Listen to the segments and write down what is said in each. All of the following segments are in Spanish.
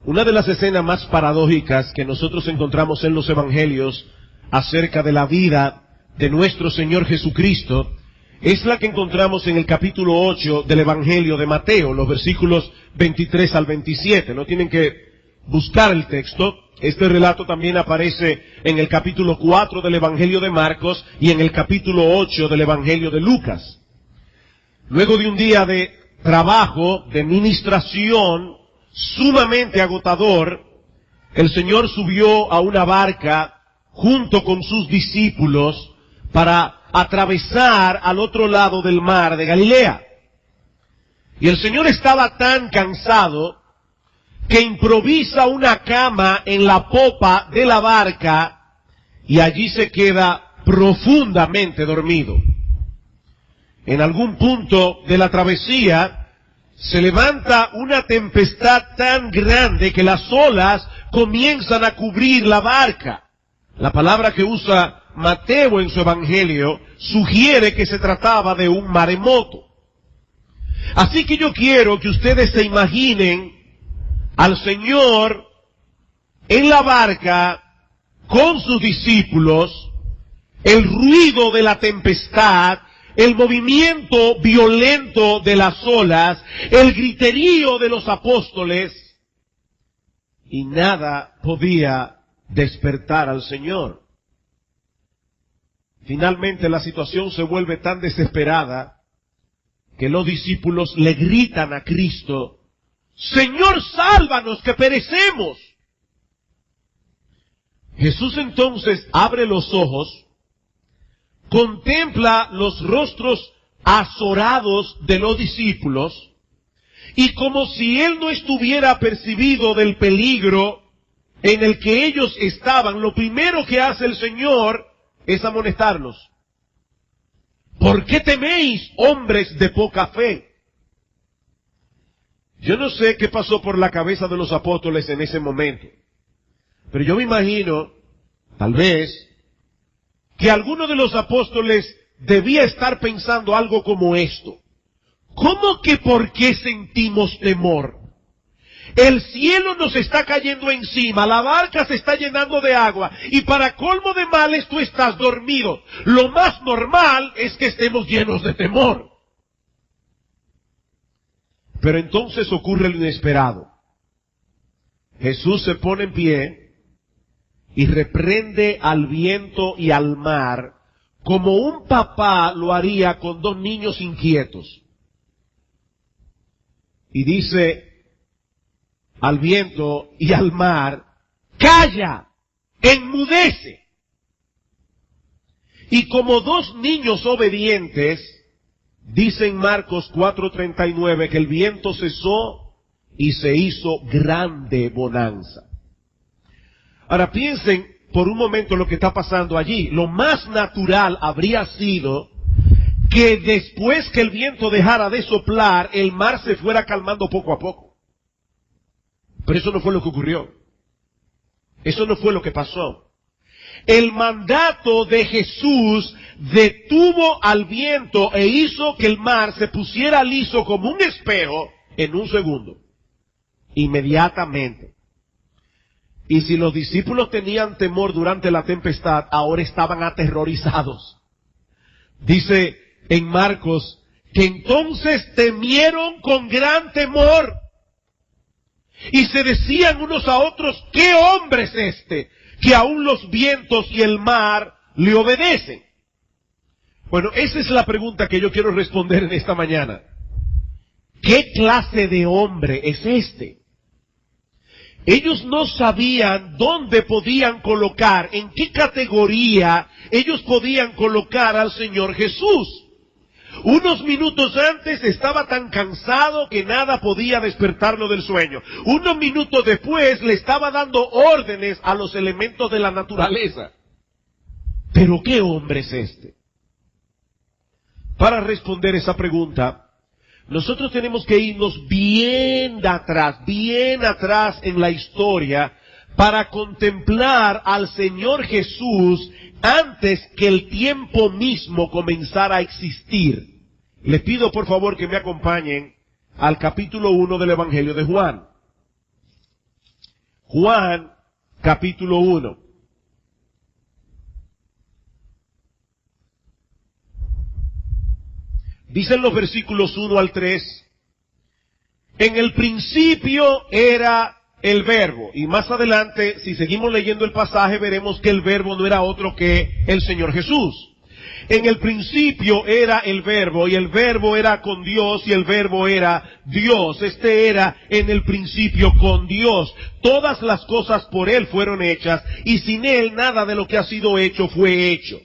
Una de las escenas más paradójicas que nosotros encontramos en los evangelios acerca de la vida de nuestro Señor Jesucristo es la que encontramos en el capítulo 8 del evangelio de Mateo, los versículos 23 al 27. No tienen que buscar el texto. Este relato también aparece en el capítulo 4 del evangelio de Marcos y en el capítulo 8 del evangelio de Lucas. Luego de un día de trabajo, de ministración sumamente agotador, el Señor subió a una barca junto con sus discípulos para atravesar al otro lado del mar de Galilea. Y el Señor estaba tan cansado que improvisa una cama en la popa de la barca y allí se queda profundamente dormido. En algún punto de la travesía se levanta una tempestad tan grande que las olas comienzan a cubrir la barca. La palabra que usa Mateo en su evangelio sugiere que se trataba de un maremoto. Así que yo quiero que ustedes se imaginen al Señor en la barca con sus discípulos, el ruido de la tempestad, el movimiento violento de las olas, el griterío de los apóstoles, y nada podía despertar al Señor. Finalmente la situación se vuelve tan desesperada que los discípulos le gritan a Cristo: Señor, sálvanos, que perecemos. Jesús entonces abre los ojos, contempla los rostros azorados de los discípulos, y como si él no estuviera apercibido del peligro en el que ellos estaban, lo primero que hace el Señor es amonestarlos. ¿Por qué teméis, hombres de poca fe? Yo no sé qué pasó por la cabeza de los apóstoles en ese momento, pero yo me imagino, tal vez, que alguno de los apóstoles debía estar pensando algo como esto: ¿cómo que por qué sentimos temor? El cielo nos está cayendo encima, la barca se está llenando de agua, y para colmo de males tú estás dormido. Lo más normal es que estemos llenos de temor. Pero entonces ocurre lo inesperado. Jesús se pone en pie y reprende al viento y al mar como un papá lo haría con dos niños inquietos. Y dice al viento y al mar: ¡calla! ¡Enmudece! Y como dos niños obedientes, dice en Marcos 4:39 que el viento cesó y se hizo grande bonanza. Ahora piensen por un momento lo que está pasando allí. Lo más natural habría sido que después que el viento dejara de soplar, el mar se fuera calmando poco a poco. Pero eso no fue lo que ocurrió. Eso no fue lo que pasó. El mandato de Jesús detuvo al viento e hizo que el mar se pusiera liso como un espejo en un segundo. Inmediatamente. Y si los discípulos tenían temor durante la tempestad, ahora estaban aterrorizados. Dice en Marcos que entonces temieron con gran temor. Y se decían unos a otros: ¿qué hombre es este, que aún los vientos y el mar le obedecen? Bueno, esa es la pregunta que yo quiero responder en esta mañana. ¿Qué clase de hombre es este? Ellos no sabían dónde podían colocar, en qué categoría ellos podían colocar al Señor Jesús. Unos minutos antes estaba tan cansado que nada podía despertarlo del sueño. Unos minutos después le estaba dando órdenes a los elementos de la naturaleza. ¿Pero qué hombre es este? Para responder esa pregunta, nosotros tenemos que irnos bien atrás en la historia, para contemplar al Señor Jesús antes que el tiempo mismo comenzara a existir. Les pido por favor que me acompañen al capítulo 1 del Evangelio de Juan. Juan, capítulo 1. Dicen los versículos 1 al 3, en el principio era el verbo, y más adelante, si seguimos leyendo el pasaje, veremos que el verbo no era otro que el Señor Jesús. En el principio era el verbo, y el verbo era con Dios, y el verbo era Dios. Este era en el principio con Dios. Todas las cosas por Él fueron hechas, y sin Él nada de lo que ha sido hecho fue hecho.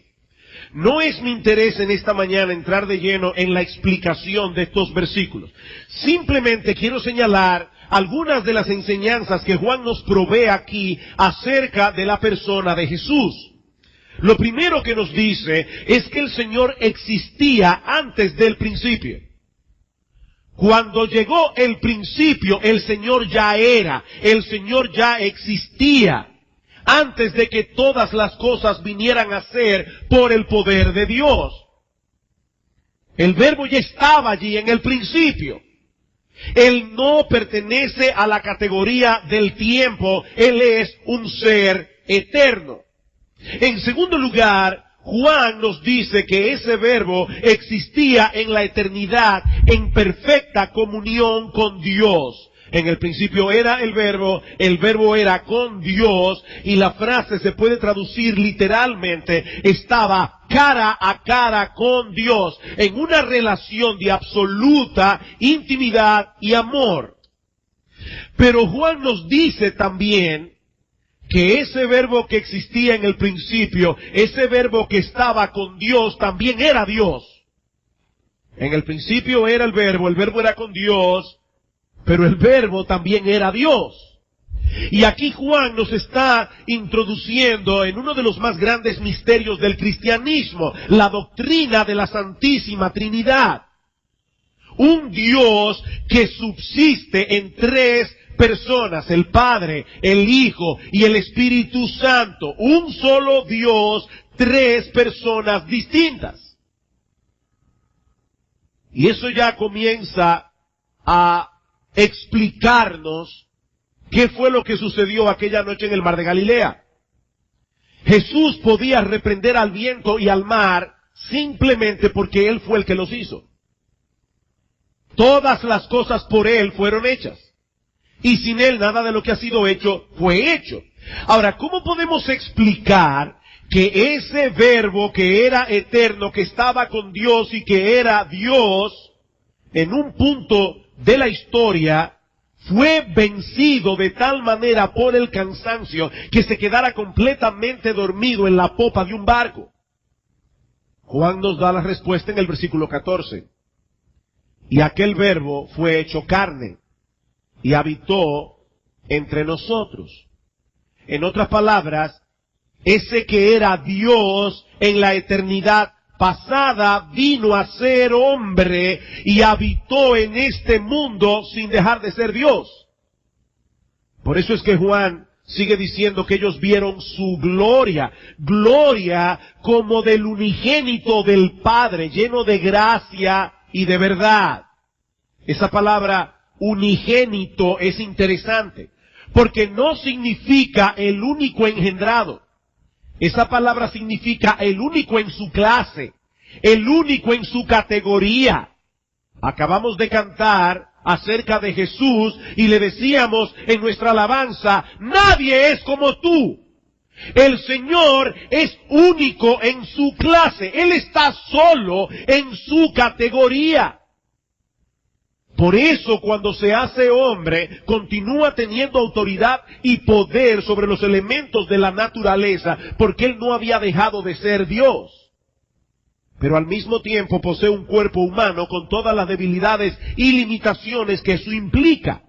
No es mi interés en esta mañana entrar de lleno en la explicación de estos versículos. Simplemente quiero señalar algunas de las enseñanzas que Juan nos provee aquí acerca de la persona de Jesús. Lo primero que nos dice es que el Señor existía antes del principio. Cuando llegó el principio, el Señor ya era, el Señor ya existía, antes de que todas las cosas vinieran a ser por el poder de Dios. El verbo ya estaba allí en el principio. Él no pertenece a la categoría del tiempo, Él es un ser eterno. En segundo lugar, Juan nos dice que ese verbo existía en la eternidad en perfecta comunión con Dios. En el principio era el verbo era con Dios, y la frase se puede traducir literalmente, estaba cara a cara con Dios, en una relación de absoluta intimidad y amor. Pero Juan nos dice también que ese verbo que existía en el principio, ese verbo que estaba con Dios, también era Dios. En el principio era el verbo era con Dios, pero el verbo también era Dios. Y aquí Juan nos está introduciendo en uno de los más grandes misterios del cristianismo, la doctrina de la Santísima Trinidad. Un Dios que subsiste en tres personas, el Padre, el Hijo y el Espíritu Santo. Un solo Dios, tres personas distintas. Y eso ya comienza a explicarnos qué fue lo que sucedió aquella noche en el mar de Galilea. Jesús podía reprender al viento y al mar simplemente porque Él fue el que los hizo. Todas las cosas por Él fueron hechas. Y sin Él nada de lo que ha sido hecho fue hecho. Ahora, ¿cómo podemos explicar que ese verbo que era eterno, que estaba con Dios y que era Dios, en un punto de la historia, fue vencido de tal manera por el cansancio que se quedara completamente dormido en la popa de un barco? Juan nos da la respuesta en el versículo 14. Y aquel verbo fue hecho carne y habitó entre nosotros. En otras palabras, ese que era Dios en la eternidad pasada vino a ser hombre y habitó en este mundo sin dejar de ser Dios. Por eso es que Juan sigue diciendo que ellos vieron su gloria, gloria como del unigénito del Padre, lleno de gracia y de verdad. Esa palabra unigénito es interesante, porque no significa el único engendrado. Esa palabra significa el único en su clase, el único en su categoría. Acabamos de cantar acerca de Jesús y le decíamos en nuestra alabanza, nadie es como tú. El Señor es único en su clase, Él está solo en su categoría. Por eso cuando se hace hombre, continúa teniendo autoridad y poder sobre los elementos de la naturaleza, porque Él no había dejado de ser Dios. Pero al mismo tiempo posee un cuerpo humano con todas las debilidades y limitaciones que eso implica.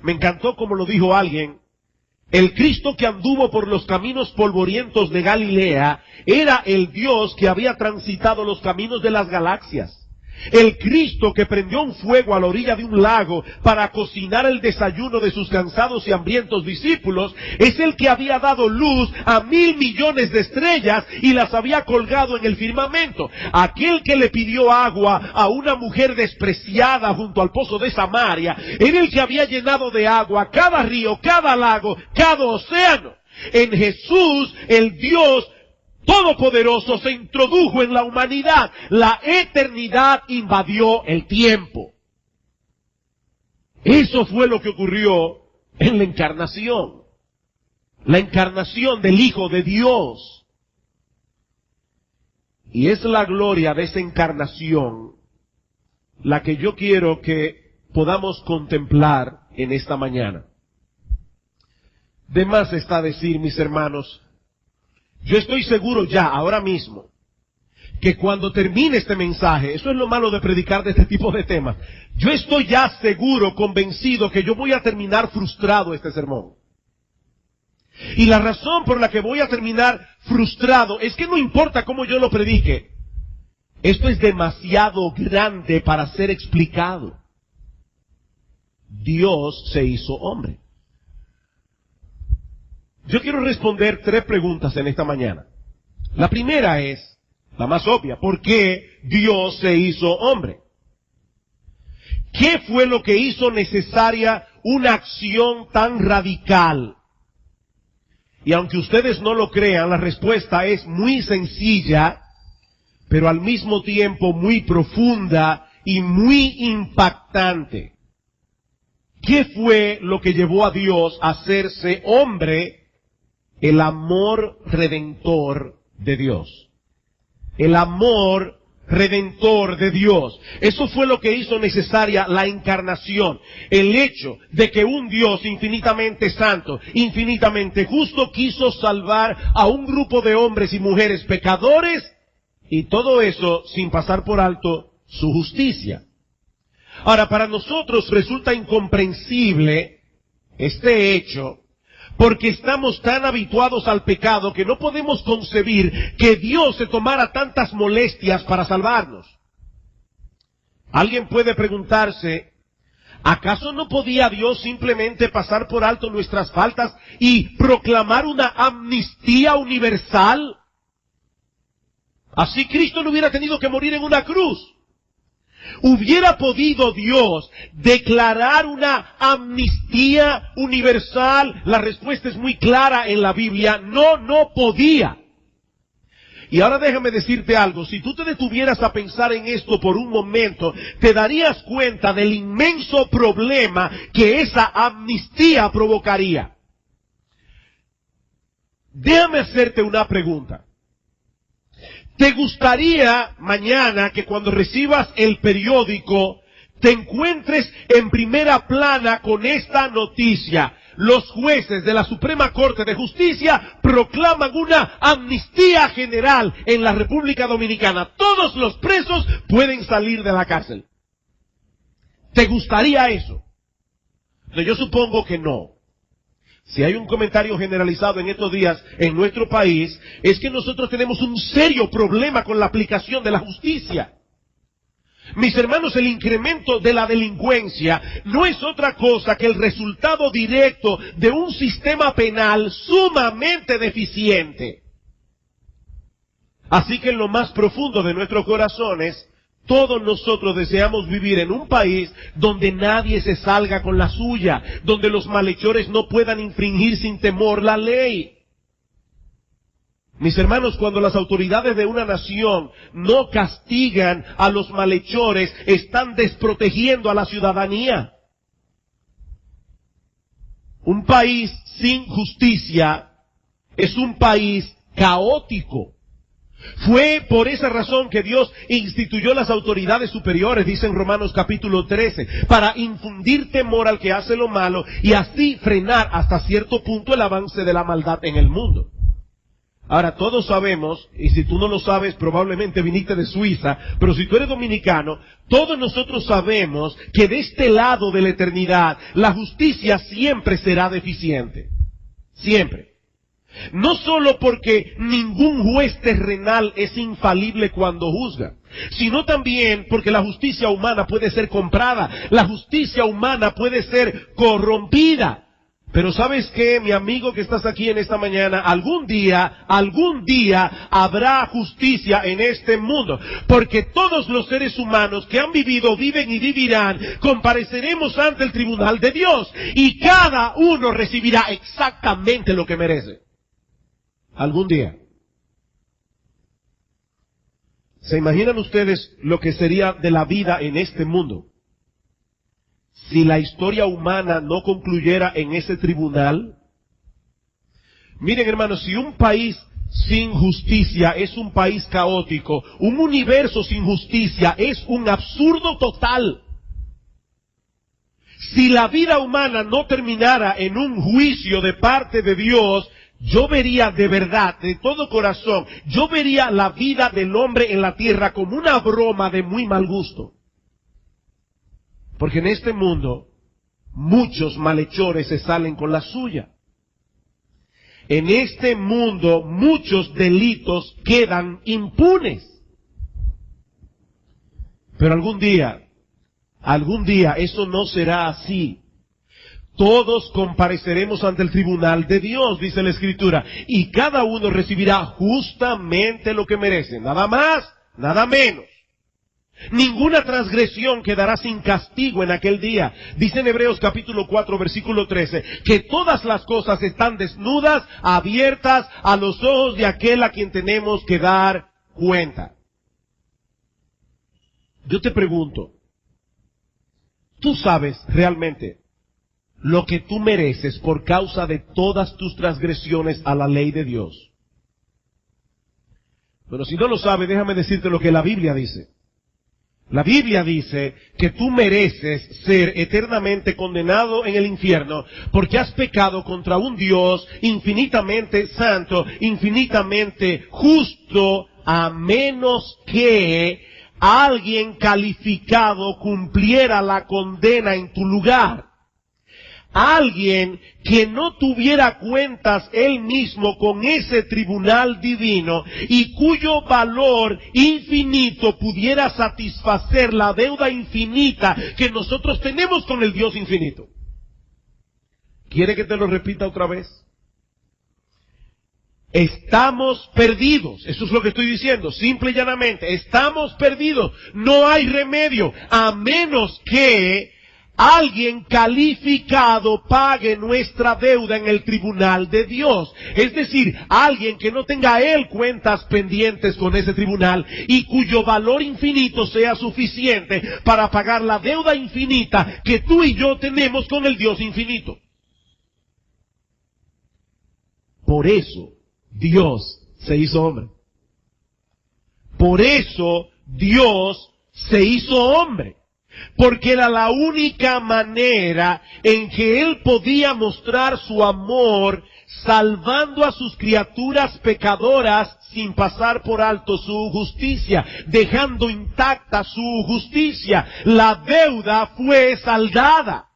Me encantó como lo dijo alguien, el Cristo que anduvo por los caminos polvorientos de Galilea era el Dios que había transitado los caminos de las galaxias. El Cristo que prendió un fuego a la orilla de un lago para cocinar el desayuno de sus cansados y hambrientos discípulos, es el que había dado luz a 1,000 millones de estrellas y las había colgado en el firmamento. Aquel que le pidió agua a una mujer despreciada junto al pozo de Samaria, era el que había llenado de agua cada río, cada lago, cada océano. En Jesús, el Dios Todopoderoso se introdujo en la humanidad. La eternidad invadió el tiempo. Eso fue lo que ocurrió en la encarnación. La encarnación del Hijo de Dios. Y es la gloria de esa encarnación la que yo quiero que podamos contemplar en esta mañana. De más está decir, mis hermanos, yo estoy seguro ya, ahora mismo, que cuando termine este mensaje, eso es lo malo de predicar de este tipo de temas, yo estoy ya seguro, convencido, que yo voy a terminar frustrado este sermón. Y la razón por la que voy a terminar frustrado es que no importa cómo yo lo predique, esto es demasiado grande para ser explicado. Dios se hizo hombre. Yo quiero responder 3 preguntas en esta mañana. La primera es, la más obvia, ¿por qué Dios se hizo hombre? ¿Qué fue lo que hizo necesaria una acción tan radical? Y aunque ustedes no lo crean, la respuesta es muy sencilla, pero al mismo tiempo muy profunda y muy impactante. ¿Qué fue lo que llevó a Dios a hacerse hombre? El amor redentor de Dios. El amor redentor de Dios. Eso fue lo que hizo necesaria la encarnación. El hecho de que un Dios infinitamente santo, infinitamente justo, quiso salvar a un grupo de hombres y mujeres pecadores, y todo eso sin pasar por alto su justicia. Ahora, para nosotros resulta incomprensible este hecho, porque estamos tan habituados al pecado que no podemos concebir que Dios se tomara tantas molestias para salvarnos. Alguien puede preguntarse, ¿acaso no podía Dios simplemente pasar por alto nuestras faltas y proclamar una amnistía universal? Así Cristo no hubiera tenido que morir en una cruz. ¿Hubiera podido Dios declarar una amnistía universal? La respuesta es muy clara en la Biblia. No, no podía. Y ahora déjame decirte algo. Si tú te detuvieras a pensar en esto por un momento, te darías cuenta del inmenso problema que esa amnistía provocaría. Déjame hacerte una pregunta. ¿Te gustaría mañana que cuando recibas el periódico te encuentres en primera plana con esta noticia? Los jueces de la Suprema Corte de Justicia proclaman una amnistía general en la República Dominicana. Todos los presos pueden salir de la cárcel. ¿Te gustaría eso? No, yo supongo que no. Si hay un comentario generalizado en estos días en nuestro país, es que nosotros tenemos un serio problema con la aplicación de la justicia. Mis hermanos, el incremento de la delincuencia no es otra cosa que el resultado directo de un sistema penal sumamente deficiente. Así que en lo más profundo de nuestros corazones, todos nosotros deseamos vivir en un país donde nadie se salga con la suya, donde los malhechores no puedan infringir sin temor la ley. Mis hermanos, cuando las autoridades de una nación no castigan a los malhechores, están desprotegiendo a la ciudadanía. Un país sin justicia es un país caótico. Fue por esa razón que Dios instituyó las autoridades superiores, dice en Romanos capítulo 13, para infundir temor al que hace lo malo y así frenar hasta cierto punto el avance de la maldad en el mundo. Ahora, todos sabemos, y si tú no lo sabes, probablemente viniste de Suiza, pero si tú eres dominicano, todos nosotros sabemos que de este lado de la eternidad, la justicia siempre será deficiente. Siempre. No solo porque ningún juez terrenal es infalible cuando juzga, sino también porque la justicia humana puede ser comprada, la justicia humana puede ser corrompida. Pero ¿sabes qué, mi amigo que estás aquí en esta mañana? Algún día habrá justicia en este mundo. Porque todos los seres humanos que han vivido, viven y vivirán, compareceremos ante el tribunal de Dios. Y cada uno recibirá exactamente lo que merece. Algún día. ¿Se imaginan ustedes lo que sería de la vida en este mundo si la historia humana no concluyera en ese tribunal? Miren, hermanos, si un país sin justicia es un país caótico, un universo sin justicia es un absurdo total. Si la vida humana no terminara en un juicio de parte de Dios, yo vería de verdad, de todo corazón, yo vería la vida del hombre en la tierra como una broma de muy mal gusto. Porque en este mundo, muchos malhechores se salen con la suya. En este mundo, muchos delitos quedan impunes. Pero algún día, eso no será así. Todos compareceremos ante el tribunal de Dios, dice la Escritura, y cada uno recibirá justamente lo que merece, nada más, nada menos. Ninguna transgresión quedará sin castigo en aquel día. Dice en Hebreos capítulo 4, versículo 13, que todas las cosas están desnudas, abiertas a los ojos de aquel a quien tenemos que dar cuenta. Yo te pregunto, ¿tú sabes realmente lo que tú mereces por causa de todas tus transgresiones a la ley de Dios? Pero si no lo sabes, déjame decirte lo que la Biblia dice. La Biblia dice que tú mereces ser eternamente condenado en el infierno porque has pecado contra un Dios infinitamente santo, infinitamente justo, a menos que alguien calificado cumpliera la condena en tu lugar. Alguien que no tuviera cuentas él mismo con ese tribunal divino y cuyo valor infinito pudiera satisfacer la deuda infinita que nosotros tenemos con el Dios infinito. ¿Quiere que te lo repita otra vez? Estamos perdidos, eso es lo que estoy diciendo, simple y llanamente, estamos perdidos, no hay remedio, a menos que alguien calificado pague nuestra deuda en el tribunal de Dios. Es decir, alguien que no tenga él cuentas pendientes con ese tribunal y cuyo valor infinito sea suficiente para pagar la deuda infinita que tú y yo tenemos con el Dios infinito. Por eso Dios se hizo hombre. Por eso Dios se hizo hombre. Porque era la única manera en que Él podía mostrar su amor salvando a sus criaturas pecadoras sin pasar por alto su justicia, dejando intacta su justicia. La deuda fue saldada.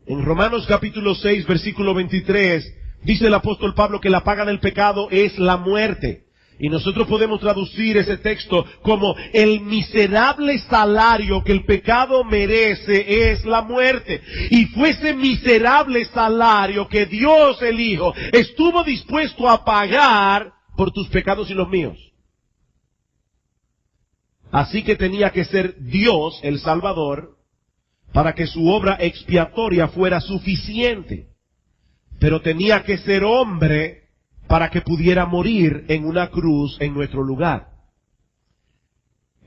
En Romanos capítulo 6, versículo 23, dice el apóstol Pablo que la paga del pecado es la muerte. Y nosotros podemos traducir ese texto como el miserable salario que el pecado merece es la muerte. Y fue ese miserable salario que Dios el Hijo estuvo dispuesto a pagar por tus pecados y los míos. Así que tenía que ser Dios el Salvador para que su obra expiatoria fuera suficiente. Pero tenía que ser hombre para que pudiera morir en una cruz en nuestro lugar.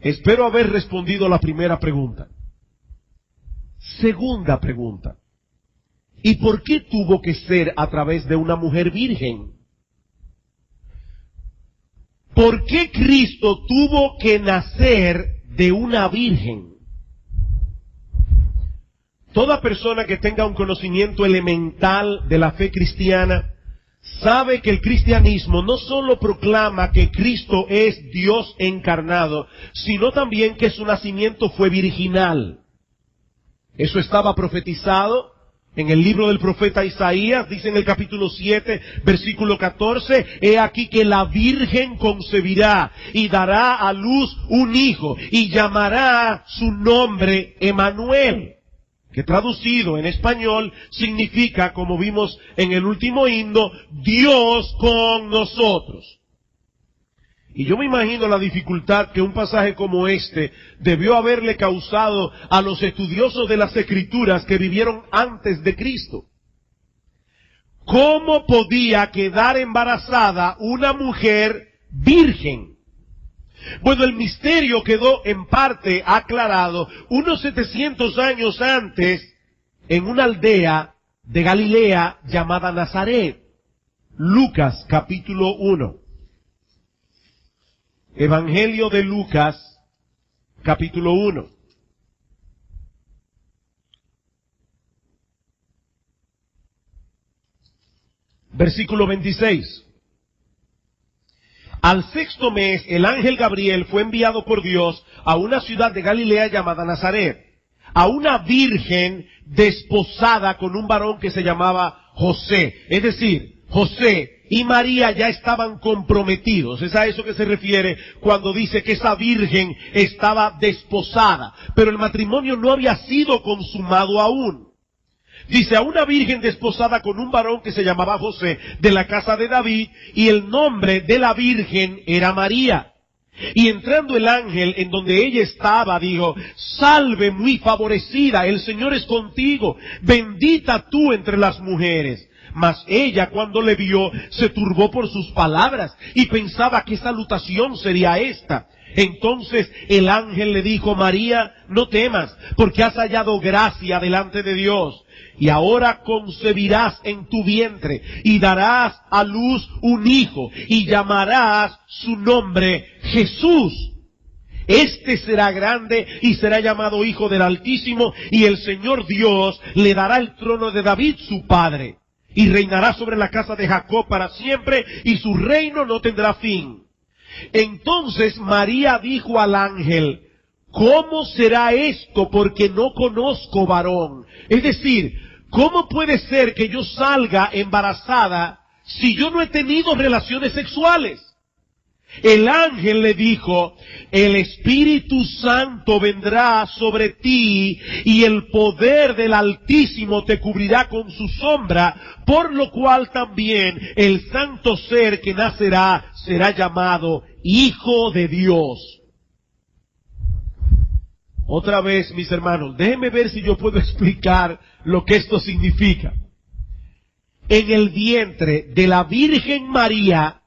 Espero haber respondido a la primera pregunta. Segunda pregunta. ¿Y por qué tuvo que ser a través de una mujer virgen? ¿Por qué Cristo tuvo que nacer de una virgen? Toda persona que tenga un conocimiento elemental de la fe cristiana sabe que el cristianismo no solo proclama que Cristo es Dios encarnado, sino también que su nacimiento fue virginal. Eso estaba profetizado En el libro del profeta Isaías, dice en el capítulo 7, versículo 14, he aquí que la Virgen concebirá y dará a luz un hijo y llamará su nombre Emmanuel, que traducido en español significa, como vimos en el último himno, Dios con nosotros. Y yo me imagino la dificultad que un pasaje como este debió haberle causado a los estudiosos de las Escrituras que vivieron antes de Cristo. ¿Cómo podía quedar embarazada una mujer virgen? Bueno, el misterio quedó en parte aclarado unos 700 años antes en una aldea de Galilea llamada Nazaret. Lucas capítulo 1. Evangelio de Lucas, capítulo 1. Versículo 26. Al sexto mes, el ángel Gabriel fue enviado por Dios a una ciudad de Galilea llamada Nazaret, a una virgen desposada con un varón que se llamaba José. Es decir, José y María ya estaban comprometidos. Es a eso que se refiere cuando dice que esa virgen estaba desposada. Pero el matrimonio no había sido consumado aún. Dice, a una virgen desposada con un varón que se llamaba José, de la casa de David, y el nombre de la virgen era María. Y entrando el ángel en donde ella estaba, dijo, salve muy favorecida, el Señor es contigo, bendita tú entre las mujeres. Mas ella, cuando le vio, se turbó por sus palabras y pensaba qué salutación sería esta. Entonces el ángel le dijo, María, no temas, porque has hallado gracia delante de Dios. Y ahora concebirás en tu vientre y darás a luz un hijo y llamarás su nombre Jesús. Este será grande y será llamado Hijo del Altísimo, y el Señor Dios le dará el trono de David su padre. Y reinará sobre la casa de Jacob para siempre, y su reino no tendrá fin. Entonces María dijo al ángel, ¿cómo será esto? Porque no conozco varón. Es decir, ¿cómo puede ser que yo salga embarazada si yo no he tenido relaciones sexuales? El ángel le dijo, el Espíritu Santo vendrá sobre ti y el poder del Altísimo te cubrirá con su sombra, por lo cual también el santo ser que nacerá será llamado Hijo de Dios. Otra vez, mis hermanos, déjenme ver si yo puedo explicar lo que esto significa. En el vientre de la Virgen María,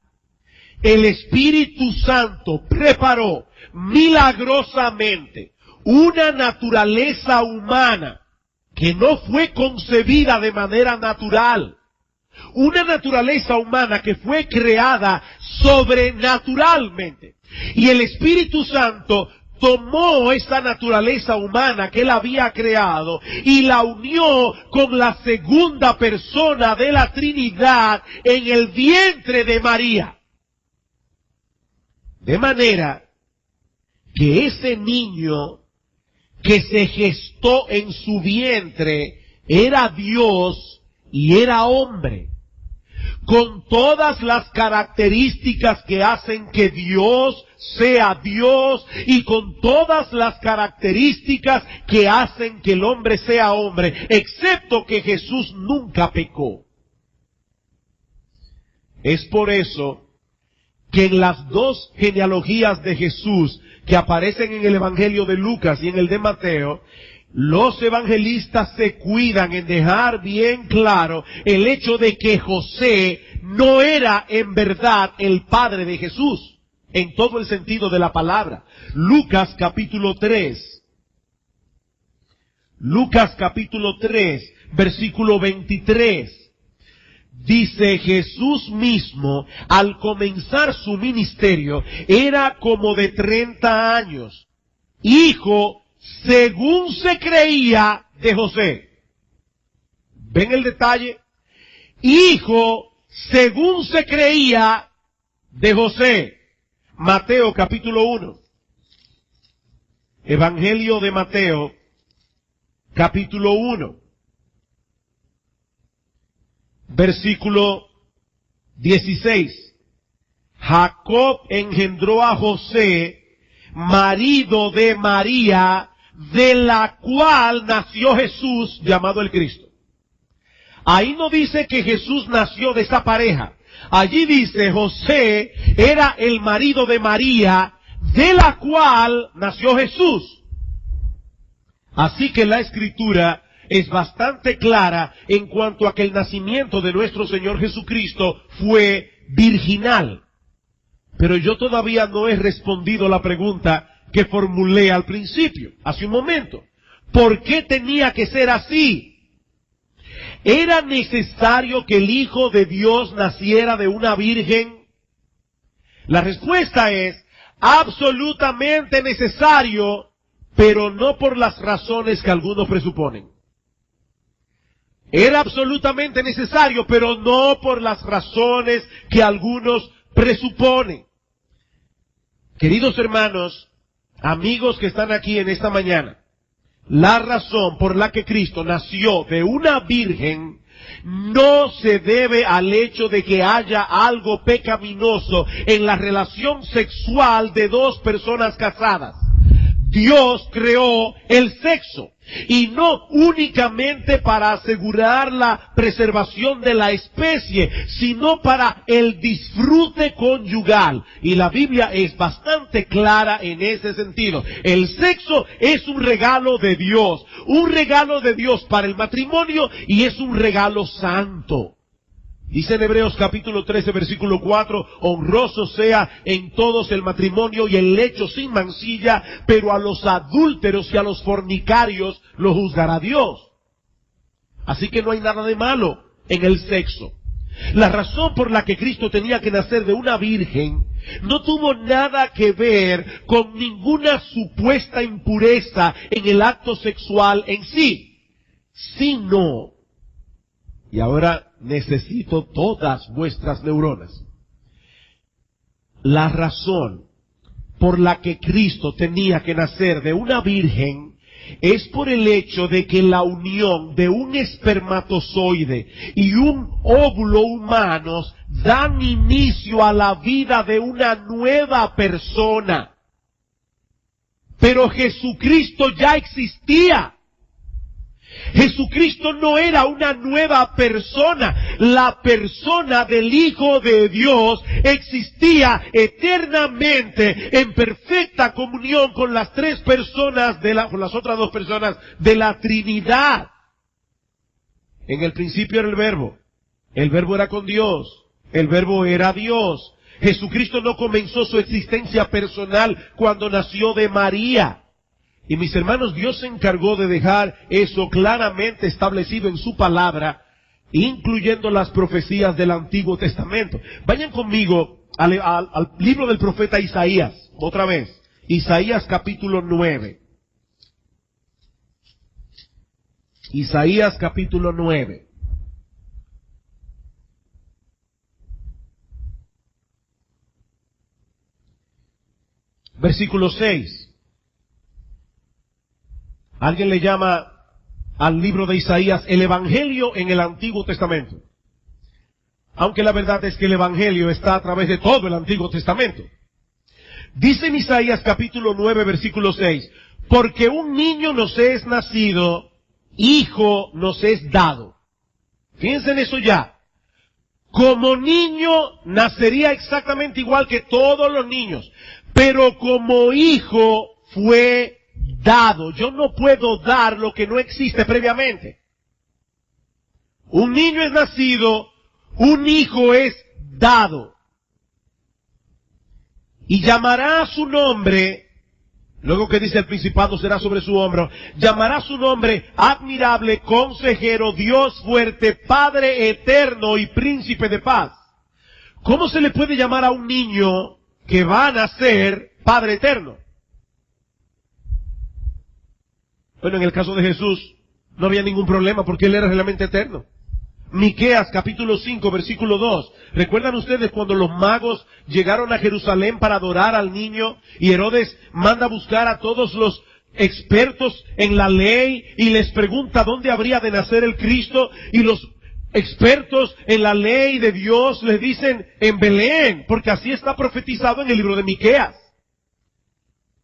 el Espíritu Santo preparó milagrosamente una naturaleza humana que no fue concebida de manera natural. Una naturaleza humana que fue creada sobrenaturalmente. Y el Espíritu Santo tomó esa naturaleza humana que él había creado y la unió con la segunda persona de la Trinidad en el vientre de María. De manera que ese niño que se gestó en su vientre era Dios y era hombre, con todas las características que hacen que Dios sea Dios y con todas las características que hacen que el hombre sea hombre, excepto que Jesús nunca pecó. Es por eso que en las dos genealogías de Jesús que aparecen en el Evangelio de Lucas y en el de Mateo, los evangelistas se cuidan en dejar bien claro el hecho de que José no era en verdad el padre de Jesús, en todo el sentido de la palabra. Lucas capítulo 3. Lucas capítulo 3, versículo 23. Dice, Jesús mismo, al comenzar su ministerio, era como de 30 años, hijo, según se creía, de José. ¿Ven el detalle? Hijo, según se creía, de José. Mateo capítulo 1. Evangelio de Mateo, capítulo 1. versículo 16. Jacob engendró a José, marido de María, de la cual nació Jesús, llamado el Cristo. Ahí no dice que Jesús nació de esa pareja. Allí dice José era el marido de María, de la cual nació Jesús. Así que la Escritura es bastante clara en cuanto a que el nacimiento de nuestro Señor Jesucristo fue virginal. Pero yo todavía no he respondido la pregunta que formulé al principio, hace un momento. ¿Por qué tenía que ser así? ¿Era necesario que el Hijo de Dios naciera de una virgen? La respuesta es absolutamente necesario, pero no por las razones que algunos presuponen. Era absolutamente necesario, pero no por las razones que algunos presuponen. Queridos hermanos, amigos que están aquí en esta mañana, la razón por la que Cristo nació de una virgen no se debe al hecho de que haya algo pecaminoso en la relación sexual de dos personas casadas. Dios creó el sexo, y no únicamente para asegurar la preservación de la especie, sino para el disfrute conyugal. Y la Biblia es bastante clara en ese sentido. El sexo es un regalo de Dios para el matrimonio, y es un regalo santo. Dice en Hebreos capítulo 13, versículo 4, honroso sea en todos el matrimonio y el lecho sin mancilla, pero a los adúlteros y a los fornicarios lo juzgará Dios. Así que no hay nada de malo en el sexo. La razón por la que Cristo tenía que nacer de una virgen no tuvo nada que ver con ninguna supuesta impureza en el acto sexual en sí, sino, y ahora necesito todas vuestras neuronas, la razón por la que Cristo tenía que nacer de una virgen es por el hecho de que la unión de un espermatozoide y un óvulo humanos dan inicio a la vida de una nueva persona. Pero Jesucristo ya existía. Jesucristo no era una nueva persona. La persona del Hijo de Dios existía eternamente en perfecta comunión con las tres personas con las otras dos personas de la Trinidad. En el principio era el Verbo. El Verbo era con Dios. El Verbo era Dios. Jesucristo no comenzó su existencia personal cuando nació de María. Y mis hermanos, Dios se encargó de dejar eso claramente establecido en su palabra, incluyendo las profecías del Antiguo Testamento. Vayan conmigo al libro del profeta Isaías, otra vez. Isaías capítulo 9. Isaías capítulo 9. Versículo 6. Alguien le llama al libro de Isaías el Evangelio en el Antiguo Testamento. Aunque la verdad es que el Evangelio está a través de todo el Antiguo Testamento. Dice en Isaías capítulo 9, versículo 6, porque un niño nos es nacido, hijo nos es dado. Fíjense en eso ya. Como niño nacería exactamente igual que todos los niños, pero como hijo fue dado. Yo no puedo dar lo que no existe previamente. Un niño es nacido, un hijo es dado. Y llamará a su nombre, luego que dice el principado será sobre su hombro, llamará su nombre admirable, consejero, Dios fuerte, Padre eterno y príncipe de paz. ¿Cómo se le puede llamar a un niño que va a nacer Padre eterno? Bueno, en el caso de Jesús no había ningún problema porque Él era realmente eterno. Miqueas capítulo 5 versículo 2. ¿Recuerdan ustedes cuando los magos llegaron a Jerusalén para adorar al niño y Herodes manda a buscar a todos los expertos en la ley y les pregunta dónde habría de nacer el Cristo, y los expertos en la ley de Dios le dicen en Belén, porque así está profetizado en el libro de Miqueas.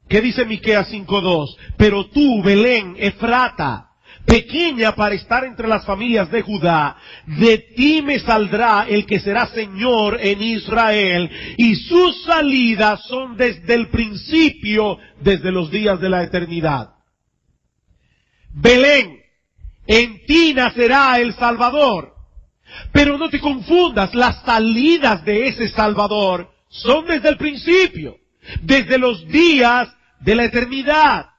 ¿Qué dice Miqueas 5:2? Pero tú, Belén, Efrata, pequeña para estar entre las familias de Judá, de ti me saldrá el que será Señor en Israel, y sus salidas son desde el principio, desde los días de la eternidad. Belén, en ti nacerá el Salvador. Pero no te confundas, las salidas de ese Salvador son desde el principio, desde los días de la eternidad.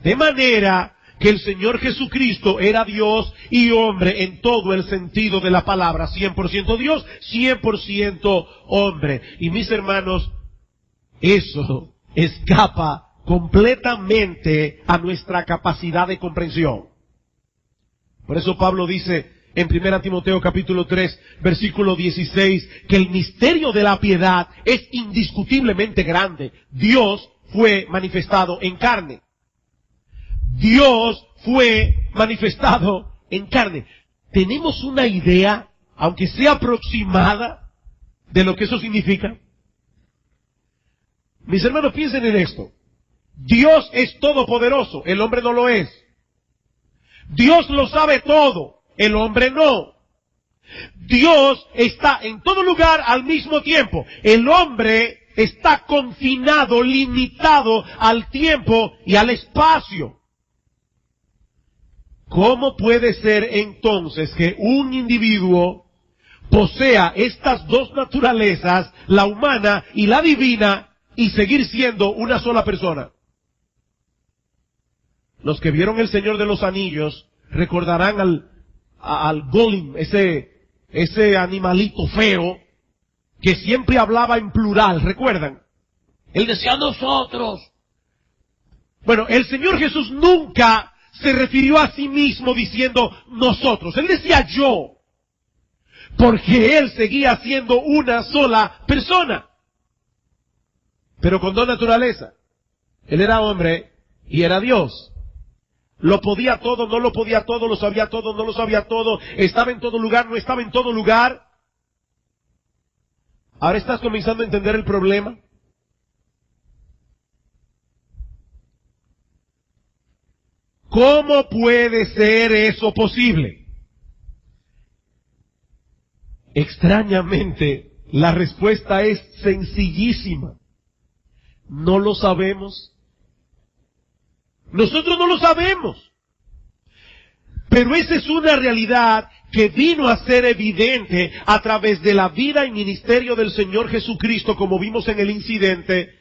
De manera que el Señor Jesucristo era Dios y hombre en todo el sentido de la palabra, 100% Dios, 100% hombre. Y mis hermanos, eso escapa completamente a nuestra capacidad de comprensión. Por eso Pablo dice en 1 Timoteo capítulo 3, versículo 16, que el misterio de la piedad es indiscutiblemente grande. Dios fue manifestado en carne. Dios fue manifestado en carne. ¿Tenemos una idea, aunque sea aproximada, de lo que eso significa? Mis hermanos, piensen en esto. Dios es todopoderoso, el hombre no lo es. Dios lo sabe todo, el hombre no. Dios está en todo lugar al mismo tiempo. El hombre está confinado, limitado al tiempo y al espacio. ¿Cómo puede ser entonces que un individuo posea estas dos naturalezas, la humana y la divina, y seguir siendo una sola persona? Los que vieron El Señor de los Anillos recordarán al Gollum, ese animalito feo que siempre hablaba en plural, ¿recuerdan? Él decía nosotros. Bueno, el Señor Jesús nunca se refirió a sí mismo diciendo nosotros. Él decía yo, porque Él seguía siendo una sola persona, pero con dos naturalezas. Él era hombre y era Dios. Lo podía todo, no lo podía todo, lo sabía todo, no lo sabía todo, estaba en todo lugar, no estaba en todo lugar. ¿Ahora estás comenzando a entender el problema? ¿Cómo puede ser eso posible? Extrañamente, la respuesta es sencillísima. No lo sabemos. Nosotros no lo sabemos. Pero esa es una realidad que vino a ser evidente a través de la vida y ministerio del Señor Jesucristo, como vimos en el incidente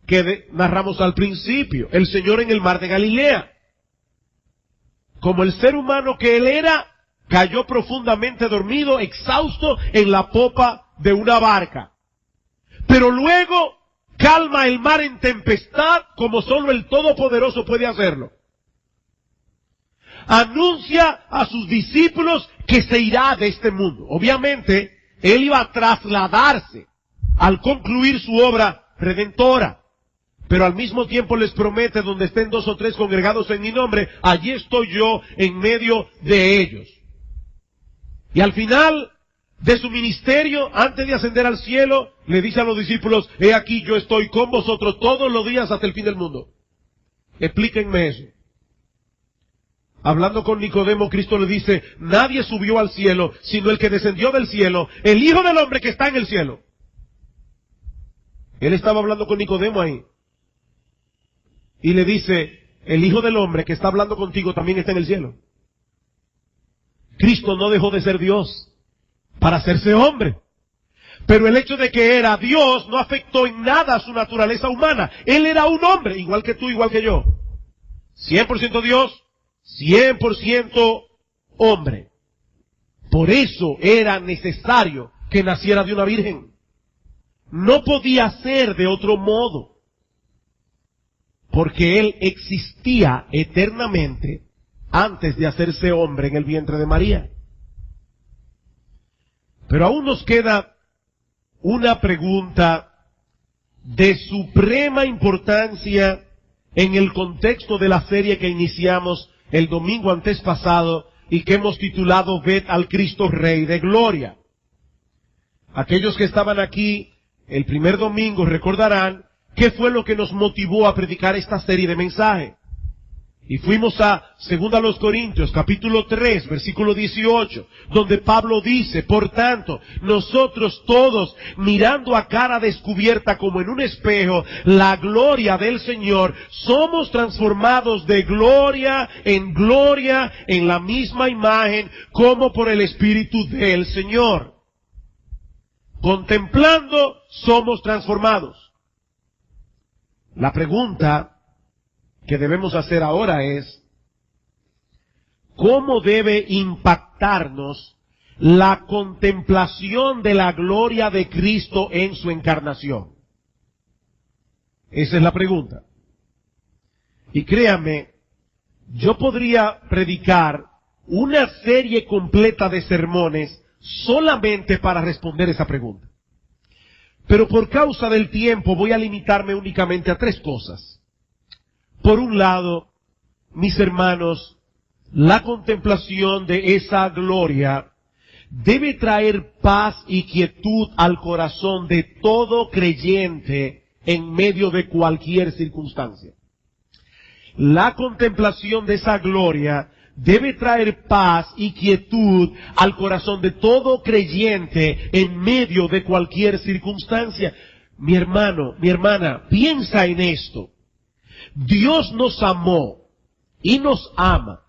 que narramos al principio, el Señor en el mar de Galilea. Como el ser humano que Él era, cayó profundamente dormido, exhausto, en la popa de una barca. Pero luego calma el mar en tempestad como solo el Todopoderoso puede hacerlo. Anuncia a sus discípulos que se irá de este mundo. Obviamente, Él iba a trasladarse al concluir su obra redentora. Pero al mismo tiempo les promete, donde estén 2 o 3 congregados en mi nombre, allí estoy yo en medio de ellos. Y al final de su ministerio, antes de ascender al cielo, le dice a los discípulos, he aquí yo estoy con vosotros todos los días hasta el fin del mundo. Explíquenme eso. Hablando con Nicodemo, Cristo le dice, nadie subió al cielo, sino el que descendió del cielo, el Hijo del Hombre que está en el cielo. Él estaba hablando con Nicodemo ahí. Y le dice, el Hijo del Hombre que está hablando contigo también está en el cielo. Cristo no dejó de ser Dios para hacerse hombre. Pero el hecho de que era Dios no afectó en nada su naturaleza humana. Él era un hombre, igual que tú, igual que yo. 100% Dios, 100% hombre. Por eso era necesario que naciera de una virgen. No podía ser de otro modo. Porque Él existía eternamente antes de hacerse hombre en el vientre de María. Pero aún nos queda una pregunta de suprema importancia en el contexto de la serie que iniciamos el domingo antes pasado y que hemos titulado Ved al Cristo Rey de Gloria. Aquellos que estaban aquí el primer domingo recordarán qué fue lo que nos motivó a predicar esta serie de mensajes. Y fuimos a 2 Corintios, capítulo 3, versículo 18, donde Pablo dice, por tanto, nosotros todos, mirando a cara descubierta como en un espejo, la gloria del Señor, somos transformados de gloria en la misma imagen, como por el Espíritu del Señor. Contemplando, somos transformados. La pregunta que debemos hacer ahora es, ¿cómo debe impactarnos la contemplación de la gloria de Cristo en su encarnación? Esa es la pregunta. Y créanme, yo podría predicar una serie completa de sermones solamente para responder esa pregunta. Pero por causa del tiempo voy a limitarme únicamente a 3 cosas. Por un lado, mis hermanos, la contemplación de esa gloria debe traer paz y quietud al corazón de todo creyente en medio de cualquier circunstancia. La contemplación de esa gloria debe traer paz y quietud al corazón de todo creyente en medio de cualquier circunstancia. Mi hermano, mi hermana, piensa en esto. Dios nos amó y nos ama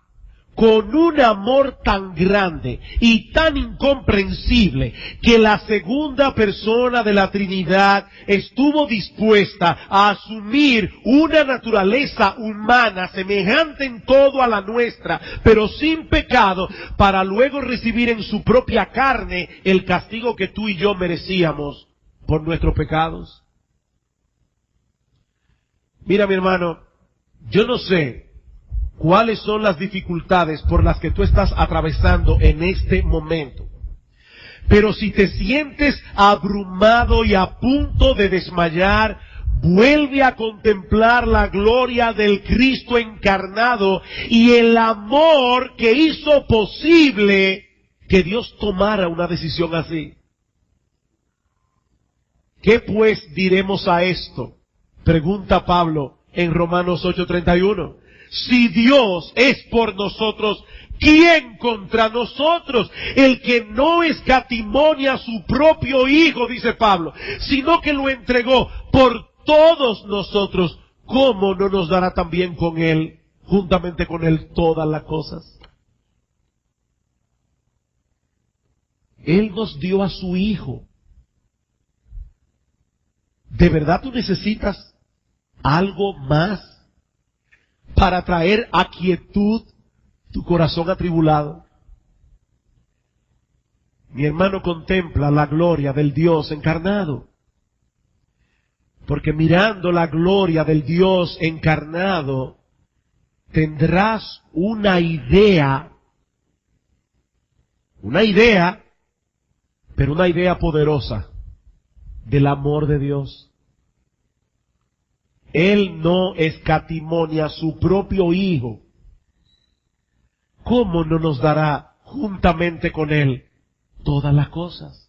con un amor tan grande y tan incomprensible que la segunda persona de la Trinidad estuvo dispuesta a asumir una naturaleza humana semejante en todo a la nuestra, pero sin pecado, para luego recibir en su propia carne el castigo que tú y yo merecíamos por nuestros pecados. Mira, mi hermano, yo no sé cuáles son las dificultades por las que tú estás atravesando en este momento. Pero si te sientes abrumado y a punto de desmayar, vuelve a contemplar la gloria del Cristo encarnado y el amor que hizo posible que Dios tomara una decisión así. ¿Qué pues diremos a esto? Pregunta Pablo en Romanos 8:31. Si Dios es por nosotros, ¿quién contra nosotros? El que no escatimó a su propio Hijo, dice Pablo, sino que lo entregó por todos nosotros, ¿cómo no nos dará también con Él, juntamente con Él, todas las cosas? Él nos dio a su Hijo. ¿De verdad tú necesitas algo más para traer a quietud tu corazón atribulado? Mi hermano, contempla la gloria del Dios encarnado. Porque mirando la gloria del Dios encarnado, tendrás una idea, pero una idea poderosa del amor de Dios. Él no escatimó a su propio Hijo. ¿Cómo no nos dará juntamente con Él todas las cosas?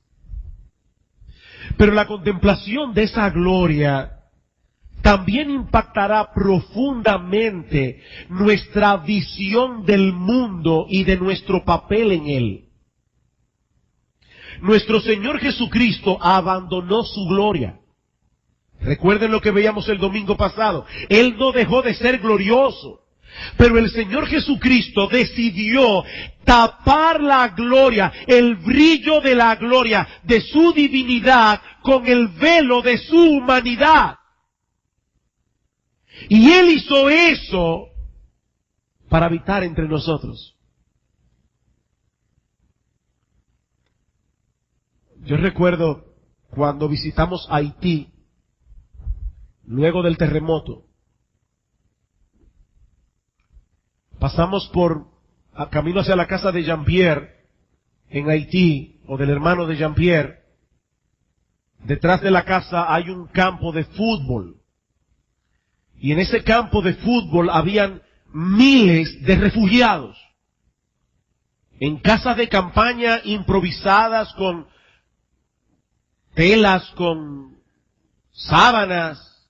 Pero la contemplación de esa gloria también impactará profundamente nuestra visión del mundo y de nuestro papel en él. Nuestro Señor Jesucristo abandonó su gloria. Recuerden lo que veíamos el domingo pasado. Él no dejó de ser glorioso. Pero el Señor Jesucristo decidió tapar la gloria, el brillo de la gloria de su divinidad con el velo de su humanidad. Y Él hizo eso para habitar entre nosotros. Yo recuerdo cuando visitamos Haití, luego del terremoto, pasamos camino hacia la casa de Jean-Pierre en Haití, o del hermano de Jean-Pierre. Detrás de la casa hay un campo de fútbol. Y en ese campo de fútbol habían miles de refugiados. en casas de campaña improvisadas con telas, con sábanas,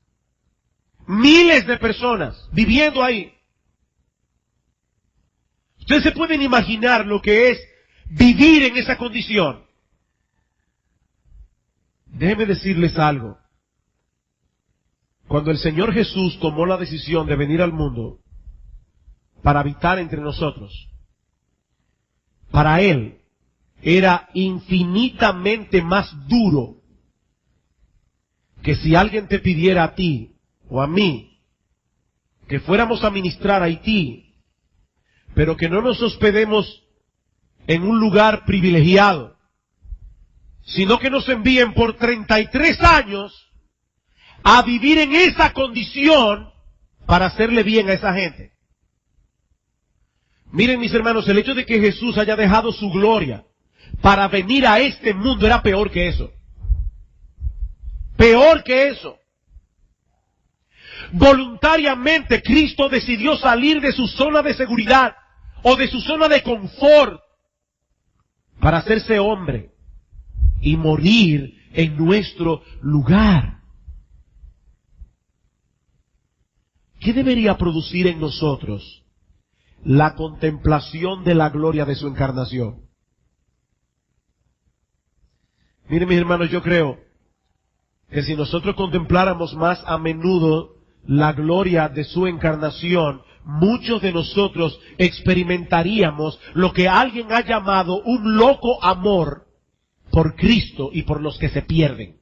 miles de personas viviendo ahí. Ustedes se pueden imaginar lo que es vivir en esa condición. Déjenme decirles algo. Cuando el Señor Jesús tomó la decisión de venir al mundo para habitar entre nosotros, para Él era infinitamente más duro que si alguien te pidiera a ti o a mí que fuéramos a ministrar a Haití, pero que no nos hospedemos en un lugar privilegiado, sino que nos envíen por 33 años a vivir en esa condición para hacerle bien a esa gente. Miren, mis hermanos, el hecho de que Jesús haya dejado su gloria para venir a este mundo era peor que eso. Peor que eso. Voluntariamente Cristo decidió salir de su zona de seguridad o de su zona de confort para hacerse hombre y morir en nuestro lugar. ¿Qué debería producir en nosotros la contemplación de la gloria de su encarnación? Miren, mis hermanos, yo creo que si nosotros contempláramos más a menudo la gloria de su encarnación, muchos de nosotros experimentaríamos lo que alguien ha llamado un loco amor por Cristo y por los que se pierden.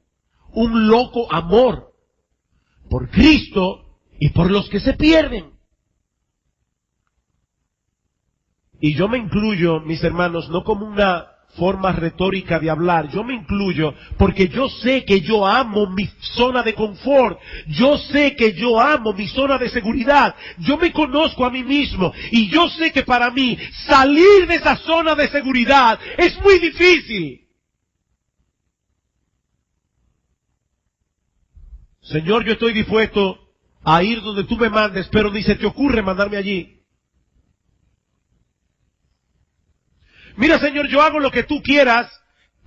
Un loco amor por Cristo y por los que se pierden. Y yo me incluyo, mis hermanos, no como una forma retórica de hablar, yo me incluyo porque yo sé que yo amo mi zona de confort, yo sé que yo amo mi zona de seguridad, yo me conozco a mí mismo y yo sé que para mí salir de esa zona de seguridad es muy difícil. Señor, yo estoy dispuesto a ir donde tú me mandes, pero ni se te ocurre mandarme allí. Mira, Señor, yo hago lo que tú quieras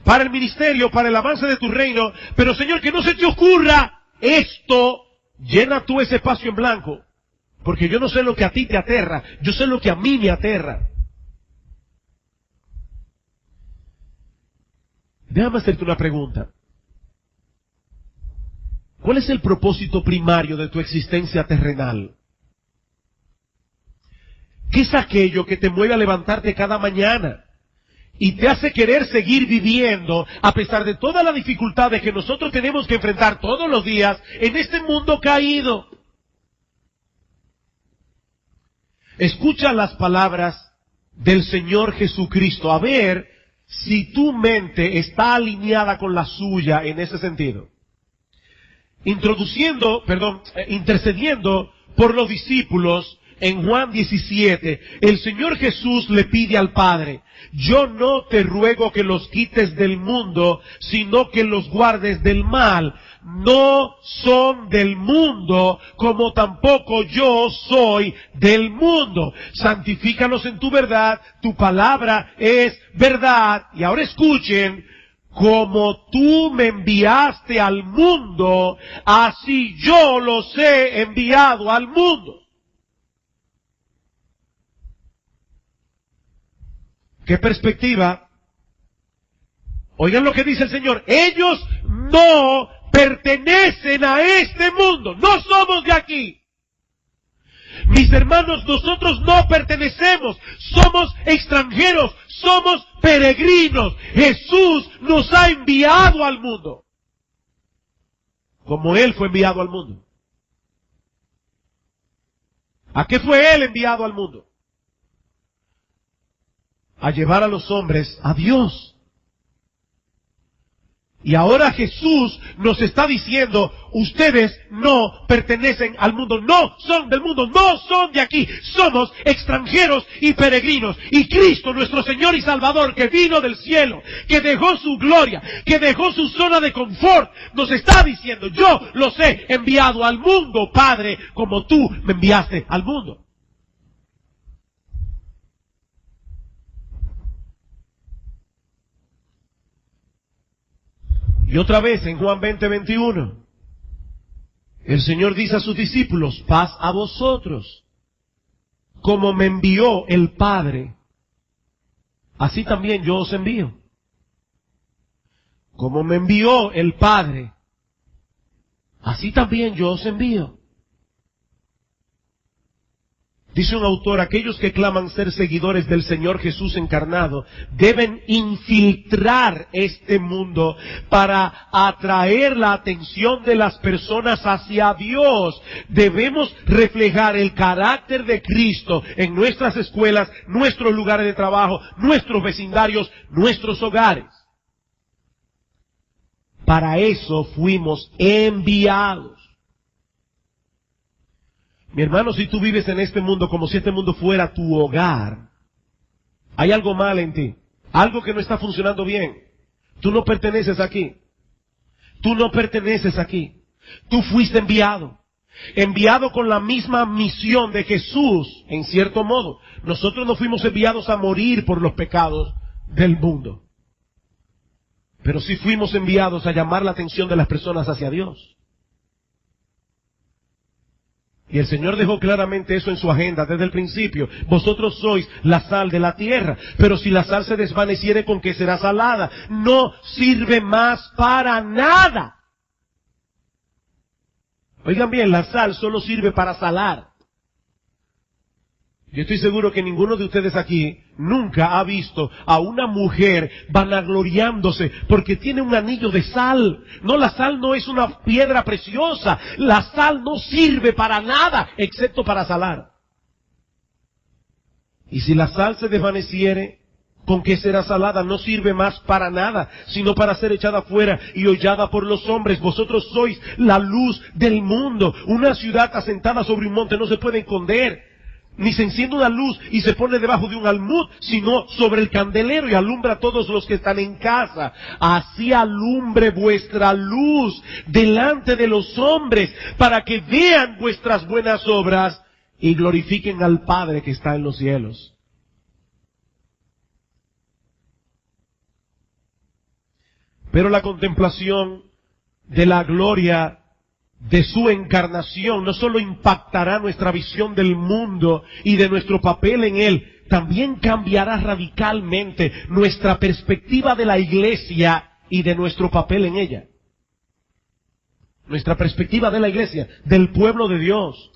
para el ministerio, para el avance de tu reino, pero, Señor, que no se te ocurra esto. Llena tú ese espacio en blanco, porque yo no sé lo que a ti te aterra, yo sé lo que a mí me aterra. Déjame hacerte una pregunta. ¿Cuál es el propósito primario de tu existencia terrenal? ¿Qué es aquello que te mueve a levantarte cada mañana y te hace querer seguir viviendo a pesar de todas las dificultades que nosotros tenemos que enfrentar todos los días en este mundo caído? Escucha las palabras del Señor Jesucristo, a ver si tu mente está alineada con la suya en ese sentido. Intercediendo por los discípulos en Juan 17, el Señor Jesús le pide al Padre: yo no te ruego que los quites del mundo, sino que los guardes del mal. No son del mundo, como tampoco yo soy del mundo. Santifícalos en tu verdad, tu palabra es verdad. Y ahora escuchen: como tú me enviaste al mundo, así yo los he enviado al mundo. ¿Qué perspectiva? Oigan lo que dice el Señor: ellos no pertenecen a este mundo, no somos de aquí. Mis hermanos, nosotros no pertenecemos, somos extranjeros, somos peregrinos. Jesús nos ha enviado al mundo, como Él fue enviado al mundo. ¿A qué fue Él enviado al mundo? A llevar a los hombres a Dios. Y ahora Jesús nos está diciendo: ustedes no pertenecen al mundo, no son del mundo, no son de aquí, somos extranjeros y peregrinos. Y Cristo, nuestro Señor y Salvador, que vino del cielo, que dejó su gloria, que dejó su zona de confort, nos está diciendo: yo los he enviado al mundo, Padre, como tú me enviaste al mundo. Y otra vez en Juan 20:21, el Señor dice a sus discípulos, paz a vosotros. Como me envió el Padre, así también yo os envío. Como me envió el Padre, así también yo os envío. Dice un autor, aquellos que claman ser seguidores del Señor Jesús encarnado deben infiltrar este mundo para atraer la atención de las personas hacia Dios. Debemos reflejar el carácter de Cristo en nuestras escuelas, nuestros lugares de trabajo, nuestros vecindarios, nuestros hogares. Para eso fuimos enviados. Mi hermano, si tú vives en este mundo como si este mundo fuera tu hogar, hay algo mal en ti, algo que no está funcionando bien. Tú no perteneces aquí. Tú no perteneces aquí. Tú fuiste enviado. Enviado con la misma misión de Jesús, en cierto modo. Nosotros no fuimos enviados a morir por los pecados del mundo. Pero sí fuimos enviados a llamar la atención de las personas hacia Dios. Y el Señor dejó claramente eso en su agenda desde el principio. Vosotros sois la sal de la tierra, pero si la sal se desvaneciere, ¿con qué será salada? No sirve más para nada. Oigan bien, la sal solo sirve para salar. Yo estoy seguro que ninguno de ustedes aquí nunca ha visto a una mujer vanagloriándose porque tiene un anillo de sal. No, la sal no es una piedra preciosa. La sal no sirve para nada, excepto para salar. Y si la sal se desvaneciere, ¿con qué será salada? No sirve más para nada, sino para ser echada fuera y hollada por los hombres. Vosotros sois la luz del mundo. Una ciudad asentada sobre un monte no se puede esconder. Ni se enciende una luz y se pone debajo de un almud, sino sobre el candelero y alumbra a todos los que están en casa. Así alumbre vuestra luz delante de los hombres, para que vean vuestras buenas obras y glorifiquen al Padre que está en los cielos. Pero la contemplación de la gloria de su encarnación no solo impactará nuestra visión del mundo y de nuestro papel en él, también cambiará radicalmente nuestra perspectiva de la iglesia y de nuestro papel en ella. Nuestra perspectiva de la iglesia, del pueblo de Dios.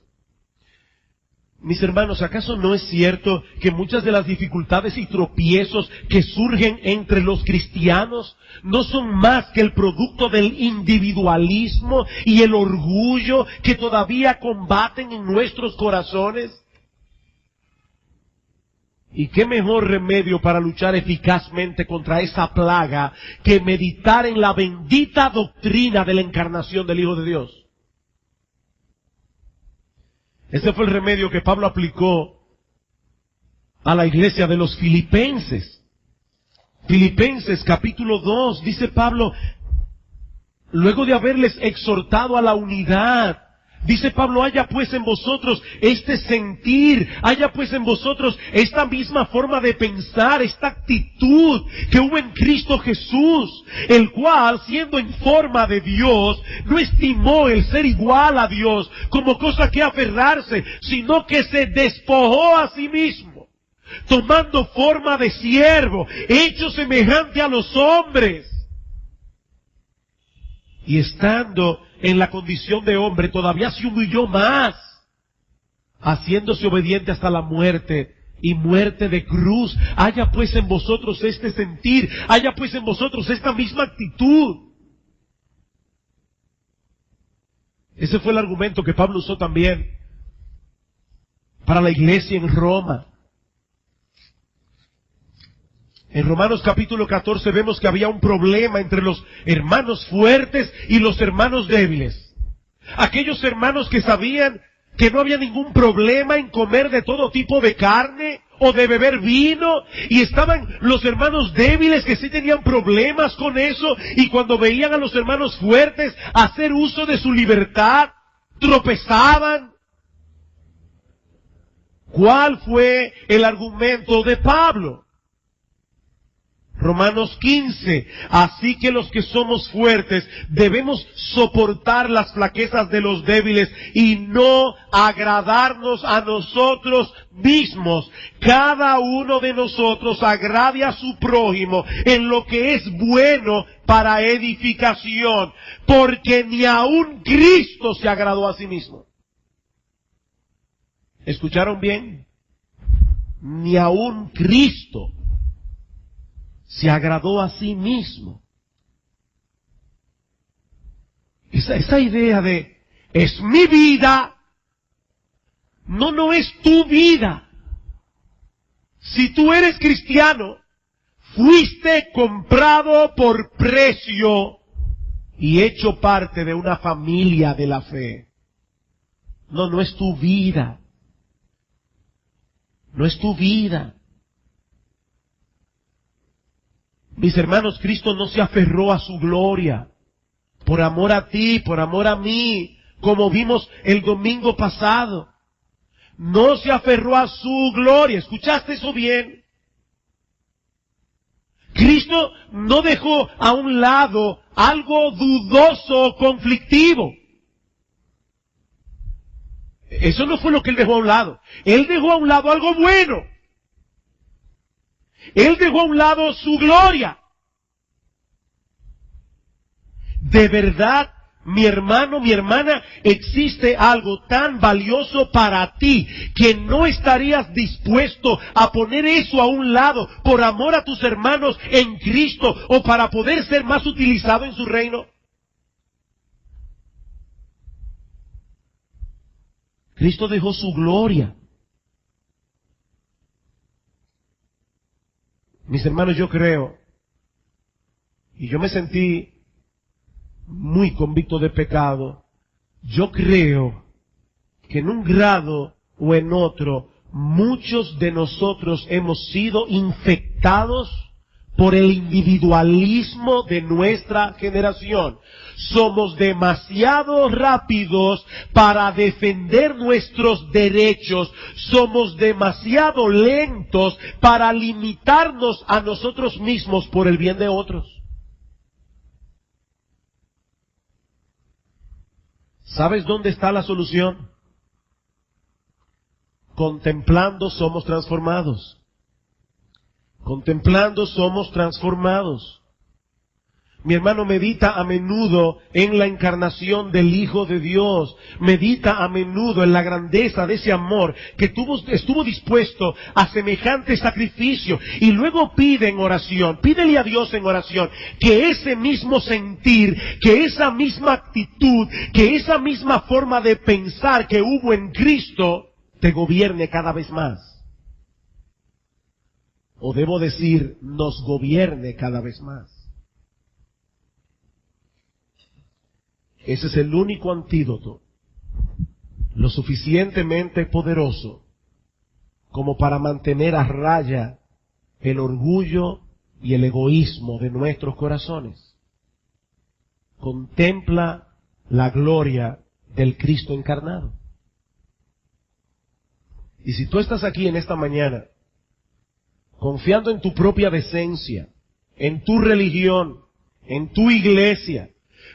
Mis hermanos, ¿acaso no es cierto que muchas de las dificultades y tropiezos que surgen entre los cristianos no son más que el producto del individualismo y el orgullo que todavía combaten en nuestros corazones? ¿Y qué mejor remedio para luchar eficazmente contra esa plaga que meditar en la bendita doctrina de la encarnación del Hijo de Dios? Ese fue el remedio que Pablo aplicó a la iglesia de los filipenses. Filipenses capítulo 2, dice Pablo, luego de haberles exhortado a la unidad, dice Pablo, haya pues en vosotros este sentir, haya pues en vosotros esta misma forma de pensar, esta actitud que hubo en Cristo Jesús, el cual, siendo en forma de Dios, no estimó el ser igual a Dios como cosa que aferrarse, sino que se despojó a sí mismo, tomando forma de siervo, hecho semejante a los hombres. Y estando en la condición de hombre, todavía se humilló más, haciéndose obediente hasta la muerte, y muerte de cruz. Haya pues en vosotros este sentir, haya pues en vosotros esta misma actitud. Ese fue el argumento que Pablo usó también para la iglesia en Roma. En Romanos capítulo 14 vemos que había un problema entre los hermanos fuertes y los hermanos débiles. Aquellos hermanos que sabían que no había ningún problema en comer de todo tipo de carne o de beber vino, y estaban los hermanos débiles que sí tenían problemas con eso, y cuando veían a los hermanos fuertes hacer uso de su libertad, tropezaban. ¿Cuál fue el argumento de Pablo? Romanos 15. Así que los que somos fuertes debemos soportar las flaquezas de los débiles y no agradarnos a nosotros mismos. Cada uno de nosotros agrade a su prójimo en lo que es bueno para edificación, porque ni aun Cristo se agradó a sí mismo. ¿Escucharon bien? Ni aun Cristo se agradó a sí mismo. Esa idea de es mi vida, no es tu vida. Si tú eres cristiano, fuiste comprado por precio y hecho parte de una familia de la fe. No es tu vida. No es tu vida. Mis hermanos, Cristo no se aferró a su gloria por amor a ti, por amor a mí, como vimos el domingo pasado. No se aferró a su gloria. ¿Escuchaste eso bien? Cristo no dejó a un lado algo dudoso o conflictivo. Eso no fue lo que Él dejó a un lado. Él dejó a un lado algo bueno. Él dejó a un lado su gloria. De verdad, mi hermano, mi hermana, existe algo tan valioso para ti que no estarías dispuesto a poner eso a un lado por amor a tus hermanos en Cristo o para poder ser más utilizado en su reino. Cristo dejó su gloria. Mis hermanos, yo creo, y yo me sentí muy convicto de pecado, yo creo que en un grado o en otro, muchos de nosotros hemos sido infectados por el individualismo de nuestra generación. Somos demasiado rápidos para defender nuestros derechos. Somos demasiado lentos para limitarnos a nosotros mismos por el bien de otros. ¿Sabes dónde está la solución? Contemplando somos transformados. Contemplando somos transformados. Mi hermano, medita a menudo en la encarnación del Hijo de Dios. Medita a menudo en la grandeza de ese amor que estuvo dispuesto a semejante sacrificio. Y luego pide en oración, pídele a Dios en oración, que ese mismo sentir, que esa misma actitud, que esa misma forma de pensar que hubo en Cristo, te gobierne cada vez más. O debo decir, nos gobierne cada vez más. Ese es el único antídoto, lo suficientemente poderoso como para mantener a raya el orgullo y el egoísmo de nuestros corazones. Contempla la gloria del Cristo encarnado. Y si tú estás aquí en esta mañana, confiando en tu propia decencia, en tu religión, en tu iglesia,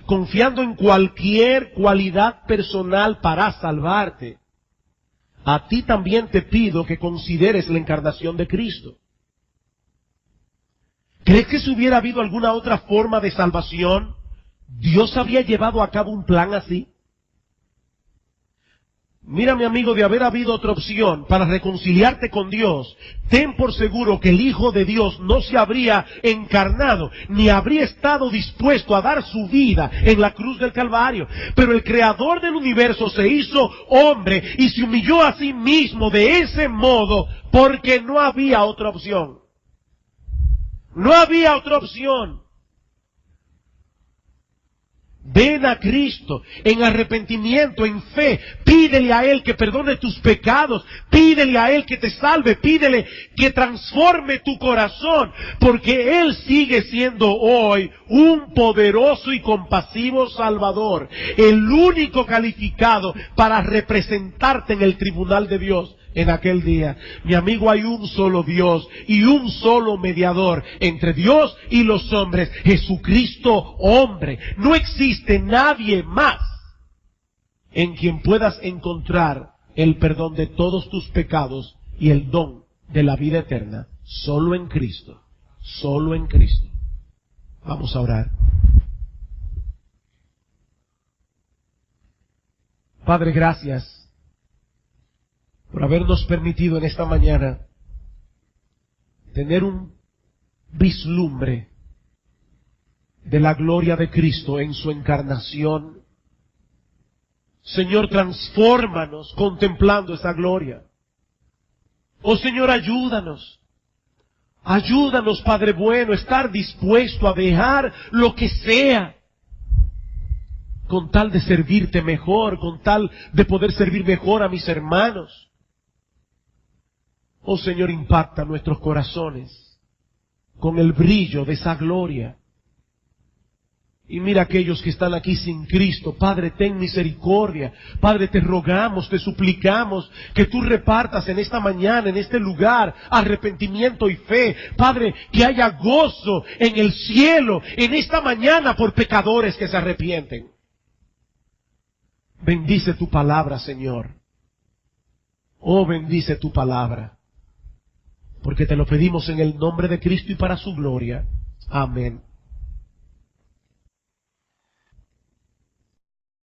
confiando en cualquier cualidad personal para salvarte, a ti también te pido que consideres la encarnación de Cristo. ¿Crees que si hubiera habido alguna otra forma de salvación, Dios habría llevado a cabo un plan así? Mira, mi amigo, de haber habido otra opción para reconciliarte con Dios, ten por seguro que el Hijo de Dios no se habría encarnado, ni habría estado dispuesto a dar su vida en la cruz del Calvario. Pero el Creador del universo se hizo hombre y se humilló a sí mismo de ese modo porque no había otra opción. No había otra opción. Ven a Cristo en arrepentimiento, en fe. Pídele a Él que perdone tus pecados. Pídele a Él que te salve. Pídele que transforme tu corazón. Porque Él sigue siendo hoy un poderoso y compasivo Salvador. El único calificado para representarte en el tribunal de Dios. en aquel día: mi amigo, hay un solo Dios y un solo mediador entre Dios y los hombres, Jesucristo hombre. No existe nadie más en quien puedas encontrar el perdón de todos tus pecados y el don de la vida eterna. Solo en Cristo. Solo en Cristo. Vamos a orar. Padre, gracias por habernos permitido en esta mañana tener un vislumbre de la gloria de Cristo en su encarnación. Señor, transfórmanos contemplando esa gloria. Oh Señor, ayúdanos. Ayúdanos, Padre bueno, estar dispuesto a dejar lo que sea, con tal de servirte mejor, con tal de poder servir mejor a mis hermanos. Oh Señor, impacta nuestros corazones con el brillo de esa gloria. Y mira aquellos que están aquí sin Cristo. Padre, ten misericordia. Padre, te rogamos, te suplicamos que tú repartas en esta mañana, en este lugar, arrepentimiento y fe. Padre, que haya gozo en el cielo en esta mañana por pecadores que se arrepienten. Bendice tu palabra, Señor. Oh, bendice tu palabra. Porque te lo pedimos en el nombre de Cristo y para su gloria. Amén.